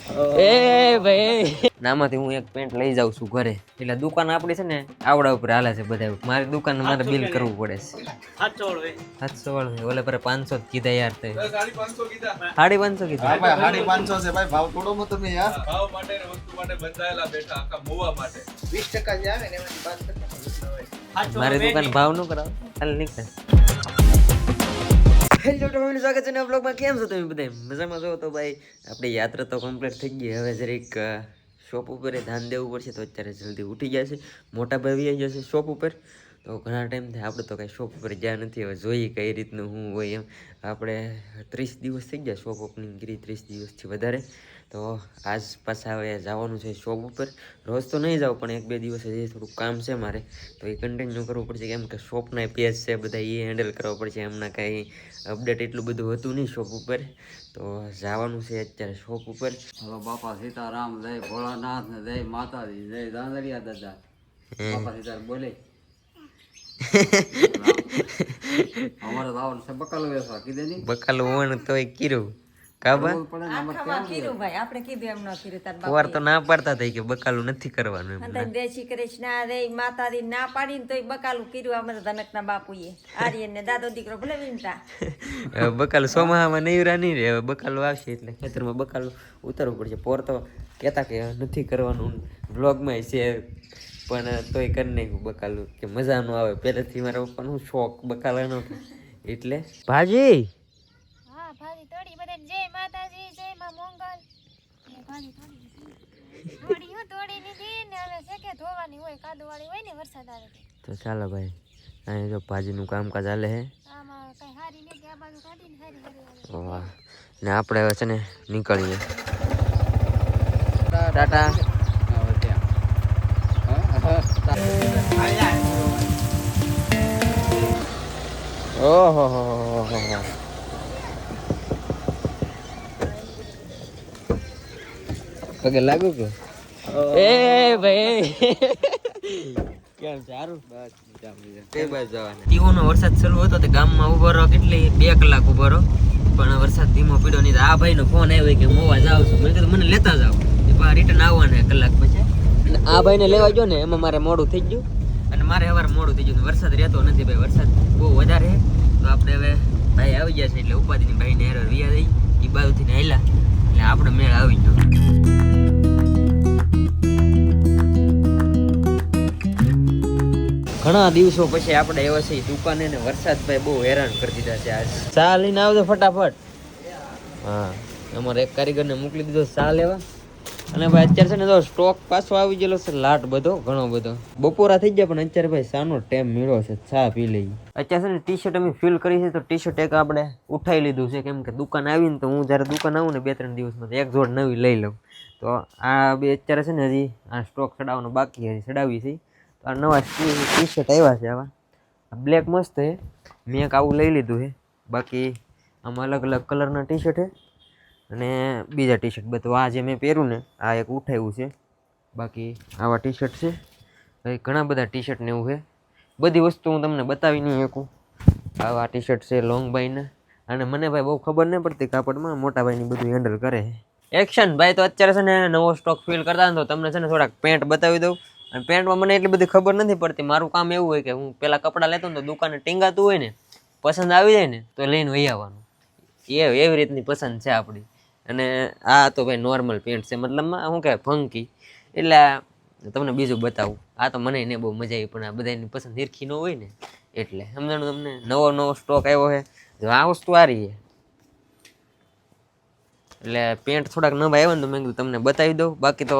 એ ભાઈ નામાંથી હું એક પેન્ટ લઈ જાઉં છું ઘરે એટલે દુકાન આપણી છે ને આવડા ઉપર હાલે છે બધા મારી દુકાન મારે બિલ કરવું પડે છે 700 ઓલે પર 500 કીધા યાર તે 550 કીધા 550 કીધા ભાઈ 550 છે ભાઈ ભાવ થોડો મો તમે યાર ભાવ માટે ને વસ્તુ માટે બંધાયેલા બેઠા આખા મોવા માટે 20% જે આવે ને એમાંથી 5% મારી દુકાન ભાવ નો કરાવ ચાલ નીકળ હેલો ફેમિલી સ્વાગત છે ને બ્લોગમાં કેમ છો તમે બધા મજામાં છો તો ભાઈ આપણી યાત્રા તો કમ્પ્લીટ થઈ ગઈ હવે જરીક શોપ ઉપર ધ્યાન દેવું પડશે તો અત્યારે જલ્દી ઉઠી જશે મોટા ભાઈ આવી જશે શોપ ઉપર તો ઘણા ટાઈમથી આપણે તો કાંઈ શોપ ઉપર ગયા નથી હવે જોઈએ કઈ રીતનું હું હોય એમ આપણે 30 દિવસ થઈ ગયા શોપ ઓપનિંગ કરી 30 દિવસથી વધારે તો આજ પાછા હવે જવાનું છે શોપ ઉપર રોજ તો નહીં જાઉં પણ 1-2 દિવસ હજી થોડુંક કામ છે મારે તો એ કન્ટિન્યુ કરવું પડશે કેમ કે શોપના પેજ છે બધા એ હેન્ડલ કરવા પડશે એમના કાંઈ અપડેટ એટલું બધું હતું નહીં શોપ ઉપર તો જવાનું છે અત્યારે શોપ ઉપર હલો બાપા સીતારામ જય ભોળાનાથ ને જય માતાજી જય દાંદરિયા દાદા બાપા સીતારામ બોલે અમારે લાવવાનું છે બકાલો વેસવા કીધે નહીં બકાલું હોવાનું તોય કીરું કાબા વાર તો ના પાડતા થઈ કે બકાલું નથી કરવાનું દેશી કૃષ્ણ રે માતાજી ના પાડીને તોય બકાલું કર્યું અમારા ધનકના બાપુએ આર્યન ને દાદો દીકરો ભલે વિનતા બકાલું સોમાહામાં નહીં નહીં રે હવે બકાલું આવશે એટલે ખેતરમાં બકાલું ઉતારવું પડશે પોર તો કહેતા કે નથી કરવાનું વ્લોગમાં છે પણ તોય કરી નાખ્યું બકાલું કે મજા ન આવે પહેલેથી મારા પપ્પાનો શોખ બકાલાનો એટલે ભાજી તો ચાલો ભાઈ અહીં જો ભાજીનું કામકાજ હાલે હે વાહ ને આપણે હવે છે ને નીકળીએ ટાટા ઓહો પગે લાગુ કે એ ભાઈ કેમ સારું બસ તે બાજુ જવાના તીઓનો વરસાદ શરૂ હતો તે ગામમાં ઉભો રહો કેટલી 2 કલાક ઉભો રહો પણ વરસાદ ધીમો પડ્યો નહીં આ ભાઈનો ફોન આવ્યો કે મોવા જાવ છું મેં કીધું મને લેતા જાવ રિટર્ન આવવાના કલાક પછી અને આ ભાઈને લેવા ગયો ને એમાં મારે મોડું થઈ ગયું અને મારે સવારે મોડું થઈ ગયું વરસાદ રહેતો નથી ભાઈ વરસાદ બહુ વધારે છે તો આપણે હવે ભાઈ આવી ગયા છે એટલે ઉપાધિની ભાઈને હેરો વિયા દઈ એ બાજુથી ને હેલા એટલે આપણે મેળ આવી ગયો ઘણા દિવસો પછી આપણે આવ્યા છીએ દુકાને ને વરસાદ ભાઈ બહુ હેરાન કરી દીધા છે આજ ચા લઈને આવજો ફટાફટ હા અમારે એક કારીગરને મોકલી દીધો ચા લેવા અને ભાઈ અત્યારે છે ને તો સ્ટોક પાછો આવી ગયેલો છે લાટ બધો ઘણો બધો બપોરા થઈ ગયા પણ અત્યારે ભાઈ ચાનો ટાઈમ મળ્યો છે ચા પી લઈ અત્યારે છે ને ટી શર્ટ અમે ફિલ કરી છે તો ટી શર્ટ એક આપણે ઉઠાવી લીધું છે કેમ કે દુકાન આવીને તો હું જ્યારે દુકાન આવું ને 2-3 દિવસમાં એક જોડ નવી લઈ લઉં તો આ બે અત્યારે છે ને હજી આ સ્ટોક ચડાવવાનો બાકી હજી ચડાવી છે તો આ નવા ટી શર્ટ આવ્યા છે આવા બ્લેક મસ્ત છે મેં એક આવું લઈ લીધું છે બાકી આમાં અલગ અલગ કલરના ટી શર્ટ છે અને બીજા ટી શર્ટ બધું આ જે મેં પહેર્યું ને આ એક ઉઠાવ્યું છે બાકી આવા ટી શર્ટ છે ભાઈ ઘણા બધા ટી શર્ટ ને એવું છે બધી વસ્તુ હું તમને બતાવી નહીં શકું આવા ટી શર્ટ છે લોંગ ભાઈના અને મને ભાઈ બહુ ખબર નહીં પડતી કાપડમાં મોટા ભાઈની બધું હેન્ડલ કરે એક્શન ભાઈ તો અત્યારે છે ને નવો સ્ટોક ફિલ કરતા ને તો તમને છે ને થોડાક પેન્ટ બતાવી દઉં અને પેન્ટમાં મને એટલી બધી ખબર નથી પડતી મારું કામ એવું હોય કે હું પહેલાં કપડાં લેતો ને તો દુકાને ટીંગાતું હોય ને પસંદ આવી જાય ને તો લઈને વહી આવવાનું એવી રીતની પસંદ છે આપણી અને આ તો ભાઈ નોર્મલ પેન્ટ છે મતલબમાં શું કહેવાય ફંકી એટલે તમને બીજું બતાવું આ તો મને ને બહુ મજા આવી પણ આ બધાની પસંદ હિરખી ન હોય ને એટલે સમજાણું તમને નવો સ્ટોક આવ્યો છે આ વસ્તુ સારી છે એટલે પેન્ટ થોડાક નવા આવ્યા ને તો મેં કીધું તમને બતાવી દઉં બાકી તો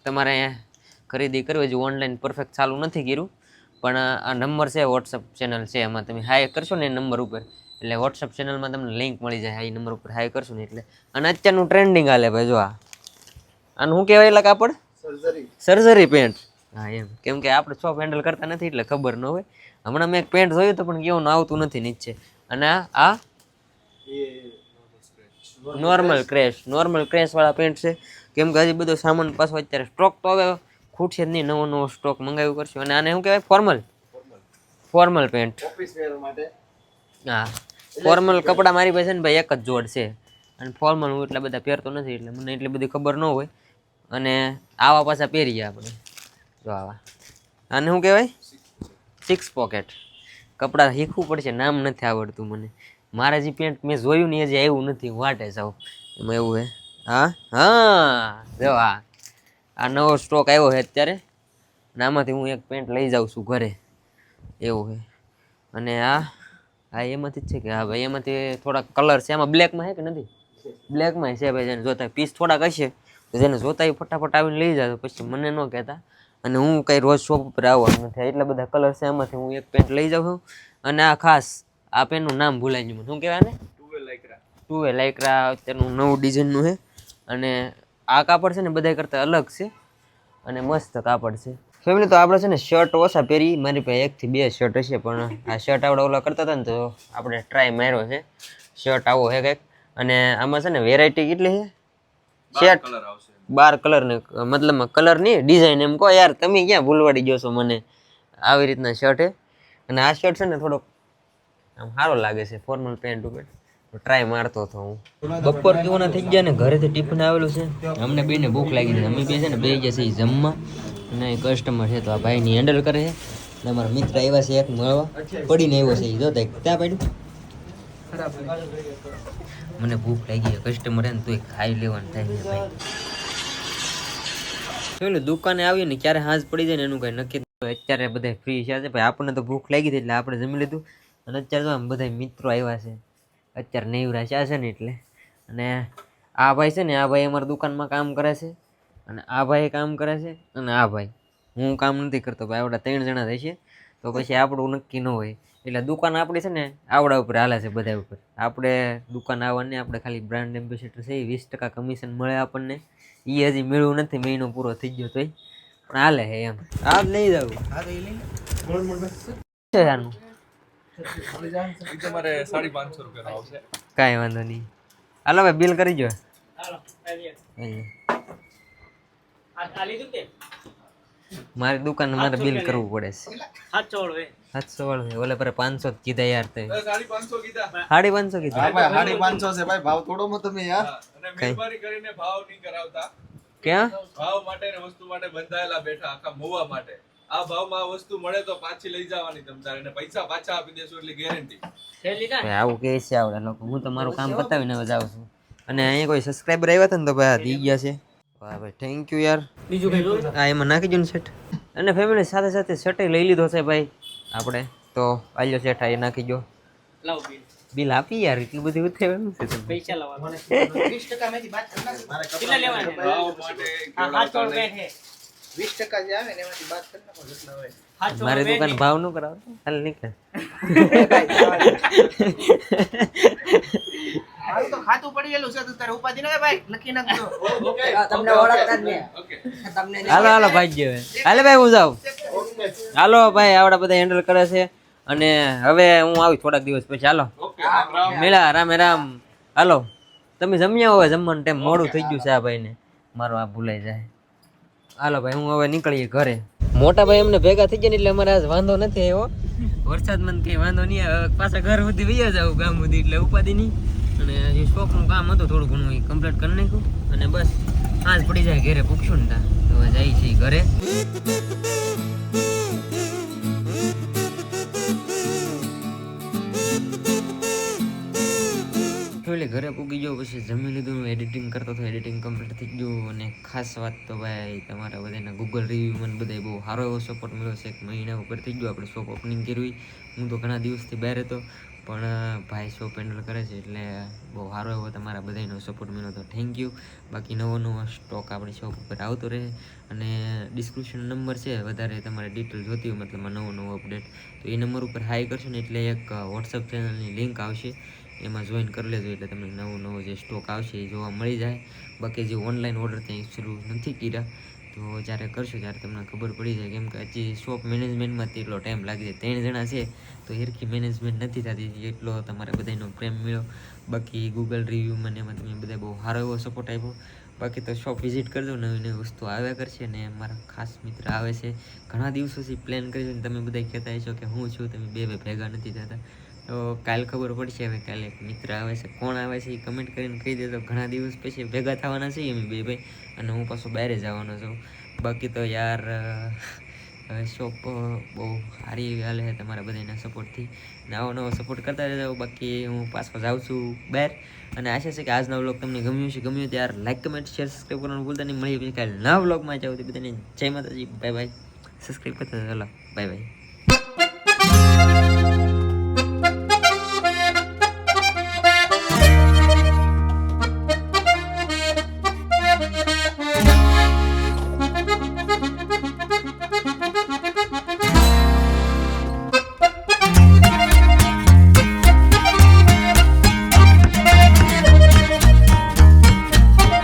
તમારે અહીંયા ખરીદી કરવી હજુ ઓનલાઈન પરફેક્ટ ચાલુ નથી કર્યું પણ આ નંબર છે વોટ્સઅપ ચેનલ છે એમાં તમે હાય કરશો ને એ નંબર ઉપર એટલે વોટ્સઅપ ચેનલમાં તમને લિંક મળી જાય આ નંબર ઉપર હાય કરશો ને એટલે અને અત્યારનું ટ્રેન્ડિંગ હાલે ભાઈ જો આનું શું કહેવાય એટલે કાપડ સર્જરી પેન્ટ હા એમ કેમ કે આપણે શોપ હેન્ડલ કરતા નથી એટલે ખબર ન હોય હમણાં મેં એક પેન્ટ જોયું તો પણ કેવું આવતું નથી નીચે અને આ નોર્મલ ક્રેશ વાળા પેન્ટ છે કેમ કે હજી બધો સામાન પાછો અત્યારે સ્ટોક તો હવે ખૂટશે જ નહીં નવો સ્ટોક મંગાવ્યું કરશું અને આને શું કહેવાય ફોર્મલ પેન્ટ ઓફિસ વેર માટે હા ફોર્મલ કપડાં મારી પાસે ને ભાઈ એક જ જોડ છે અને ફોર્મલ હું એટલા બધા પહેરતો નથી એટલે મને એટલી બધી ખબર ન હોય. અને આવા પાછા પહેરીએ આપણે, જો આવા. આને શું કહેવાય? 6 પોકેટ. કપડાં શીખવું પડશે, નામ નથી આવડતું મને. મારે જે પેન્ટ મેં જોયું ને એ જે આવ્યું નથી, વાટે જાવ એમાં એવું હે. હા હા, જો આ નવો સ્ટોક આવ્યો છે અત્યારે, અને આમાંથી હું એક પેન્ટ લઈ જાઉં છું ઘરે, એવું છે. અને આ એમાંથી જ છે કે હા ભાઈ, એમાંથી થોડાક કલર છે. આમાં બ્લેકમાં છે કે નથી? બ્લેકમાં છે ભાઈ. જેને જોતા પીસ થોડાક હશે તો જેને જોતા એ ફટાફટ આવીને લઈ જાય, પછી મને ન કહેતા. અને હું કંઈ રોજ શોપ ઉપર આવવાનું નથી, એટલા બધા કલર છે. આમાંથી હું એક પેન્ટ લઈ જાઉં છું. અને આ ખાસ આ પેનનું નામ ભૂલાઈ ગયું મને, શું કહેવાય ને? ટુવે લાઇક્રા અત્યારનું નવું ડિઝાઇનનું છે. અને આ કાપડ છે ને બધા કરતાં અલગ છે અને મસ્ત કાપડ છે. ફેમિલી તો આપણે છે ને શર્ટ ઓછા પહેરી, મારી પાસે 1 થી 2 શર્ટ હશે, પણ આ શર્ટ આપણે ઓલા કરતા હતા ને તો આપણે ટ્રાય માર્યો છે. શર્ટ આવો છે કંઈક. અને આમાં છે ને વેરાયટી કેટલી છે? શર્ટ 12 કલર ને, મતલબમાં કલર નહીં, ડિઝાઇન એમ કહો યાર. તમે ક્યાં ભૂલવાડી ગયો છો મને? આવી રીતના શર્ટ છે. અને આ શર્ટ છે ને થોડોક આમ સારો લાગે છે ફોર્મલ પેન્ટ ઉપર, ટ્રાય મારતો હતો હું. બપોર કેવાના થઈ ગયા ને ઘરેથી ટિફિન આવેલું છે. અમને બેને ભૂખ લાગી છે, અમે બે છે ને બે ગયા છે જમવા. અને કસ્ટમર છે તો આ ભાઈની હેન્ડલ કરે છે. અને અમારા મિત્ર આવ્યા છે એક મળવા, પડીને આવ્યો છે એ જોતા ત્યાં પડ્યું. મને ભૂખ લાગી છે, કસ્ટમર ને તોય ખાઈ લેવાનું થાય છે ભાઈ. એટલે દુકાને આવીએ ને ક્યારે હાંજ પડી જાય ને એનું કઈ નક્કી. અત્યારે બધા ફ્રી છે ભાઈ, આપણને તો ભૂખ લાગી હતી એટલે આપણે જમી લીધું. અને અત્યારે તો આમ બધા મિત્રો આવ્યા છે, અત્યારે નેવરા છે ને એટલે. અને આ ભાઈ છે ને, આ ભાઈ અમારી દુકાનમાં કામ કરે છે. અને આ ભાઈ કામ કરે છે. અને આ ભાઈ, હું કામ નથી કરતો ભાઈ. આવડા 3 જણા થશે તો પછી આપણું નક્કી ન હોય. એટલે દુકાન આપણી છે ને આવડા ઉપર હાલે છે બધા ઉપર. આપણે દુકાન આવવાની, આપણે ખાલી બ્રાન્ડ એમ્બેસેડર છે. 20% કમિશન મળે આપણને. એ હજી મેળવું નથી, મહિનો પૂરો થઈ ગયો તોય પણ હાલે છે એમ. આ જ લઈ જાવ છે આનું. તમારે 550 રૂપિયા આવશે. કાંઈ વાંધો નહીં. હાલો ભાઈ, બિલ કરી જો. મારી દુકાન મારે બિલ કરવું પડે છે. 700 વાળું ઓલે પર 500 કીધા યાર. તે 550 કીધા. 550 કીધા. 550 છે ભાઈ, ભાવ થોડો મત તમે યાર. અને મહેરબાની કરીને ભાવ નહીં કરાવતા. ક્યાં ભાવ માટે ને વસ્તુ માટે બંધાયેલા બેઠા આખા મોવા માટે. આ ભાવમાં આ વસ્તુ મળે તો પાછી લઈ જવાની તમ તારે, અને પૈસા પાછા આપી દેશો એટલી ગેરંટી. ભાઈ આવું કે છે આવડા લોકો. હું તો મારું કામ પતાવીને હવે જાઉં છું. અને અહીંયા કોઈ સબસ્ક્રાઇબર આવ્યા હતા ને તો ભાઈ દી ગયા છે. વાહ ભાઈ, થેન્ક યુ યાર. બીજું કઈ આ એમાં નાખી દો ને સેટ. અને ફેમિલી સાથે સાથે શર્ટ લઈ લીધો છે ભાઈ આપણે તો. આલ્યો સેટ આ નાખી દો. બિલ આપી યાર, એટલું બધું ઉઠાવવાનું છે તમે. પૈસા લાવવાના 20% મેથી બાદ કેટલા લેવાના? ભાવ માટે 20% જે આવે ને એમાંથી બાદ કરી નાખો જેટલા હોય. મારી દુકાન ભાવ નું કરાવો હાલ નીકળે. હાલ તો ખાતું પડી ગયેલું છે, તું તારે ઉપાધિ ન ભાઈ લખી નાખજો. તમને ઓળખતા જ નહીં. ઓકે. તમને હાલો હાલો ભાઈ ગયો. હાલે ભાઈ હું જાઉં. હાલો ભાઈ, આવડા બધા હેન્ડલ કરે છે. અને હવે હું આવી થોડાક દિવસ પછી. Hello okay. રામ રામ. મેળા રામે રામ. હાલો તમે જમ્યા હોય, જમવાનું ટાઈમ મોડું થઈ ગયું છે આ ભાઈને, મારો આ ભૂલાઈ જાય. હાલો ભાઈ, હું હવે નીકળીએ ઘરે. મોટા ભાઈ અમને ભેગા થઈ ગયા ને એટલે અમારે આજ વાંધો નથી આવ્યો. વરસાદ મને કઈ વાંધો નહીં આવે. પાછા ઘર સુધી વૈયા જાવ, ગામ સુધી, એટલે ઉપાધિ નહીં. અને જે શોપનું કામ હતું થોડું ઘણું એ કમ્પ્લીટ કરી નાખ્યું. અને બસ આજ પડી જાય ઘરે પૂછશું ને ત્યાં તો હવે જાય છે ઘરે. એટલે ઘરે પૂગી ગયો, પછી જમી લીધું, એડિટિંગ કરતો હતો, એડિટિંગ કમ્પ્લીટ થઈ ગયું. અને ખાસ વાત તો ભાઈ તમારા બધાના ગૂગલ રિવ્યૂ મને બધા બહુ સારો એવો સપોર્ટ મળ્યો છે. 1 મહિના ઉપર થઈ ગયો આપણે શોપ ઓપનિંગ કરી. હું તો ઘણા દિવસથી બહાર હતો, પણ ભાઈ શોપ હેન્ડલ કરે છે એટલે બહુ સારો એવો તમારા બધાનો સપોર્ટ મળ્યો તો થેન્ક યુ. બાકી નવો સ્ટોક આપણી શોપ ઉપર આવતો રહે. અને ડિસ્ક્રિપ્શન નંબર છે, વધારે તમારે ડિટેલ જોતી હોય મતલબ નવો અપડેટ તો એ નંબર ઉપર હાઈ કરશો ને એટલે એક વોટ્સઅપ ચેનલની લિંક આવશે, એમાં જોઈન કરી લેજો એટલે તમને નવો જે સ્ટોક આવશે એ જોવા મળી જાય. બાકી જે ઓનલાઈન ઓર્ડર ત્યાં શરૂ નથી કર્યા તો જ્યારે કરશો ત્યારે તમને ખબર પડી જાય. કેમ કે હજી શોપ મેનેજમેન્ટમાં એટલો ટાઈમ લાગી જાય. 3 જણા છે તો હેરખી મેનેજમેન્ટ નથી થતી, એટલો તમારે બધાનો પ્રેમ મળ્યો. બાકી ગૂગલ રિવ્યૂ મને એમાં તમે બધા બહુ સારો એવો સપોર્ટ આપ્યો. બાકી તો શોપ વિઝિટ કરજો, નવી નવી વસ્તુ આવ્યા કરશે. અને મારા ખાસ મિત્ર આવે છે, ઘણા દિવસોથી પ્લાન કર્યો ને તમે બધા કહેતા હશો કે હું છું તમે બે ભેગા નથી થતા. તો કાલ ખબર પડશે હવે કાલે એક મિત્ર આવે છે કોણ આવે છે એ કમેન્ટ કરીને કહી દેજો ઘણા દિવસ પછી ભેગા થવાના છીએ અમે બે ભાઈ અને હું પાછો બહાર જવાનો છું બાકી તો યાર શોપ બહુ સારી એવી હાલે છે તમારા બધાના સપોર્ટથી નવો નવો સપોર્ટ કરતા રહેજો બાકી હું પાછો જાઉં છું બહાર અને આશા છે કે આજનો વ્લોગ તમને ગમ્યું ત્યારે લાઈક કમેન્ટ શેર સબસ્ક્રાઈબ કરવાનું ભૂલતા નહીં મળી પછી કાલે નવા વ્લોગમાં જાવ તો બધાને જય માતાજી બાય બાય સબસ્ક્રાઈબ કરતા ચાલો બાય બાય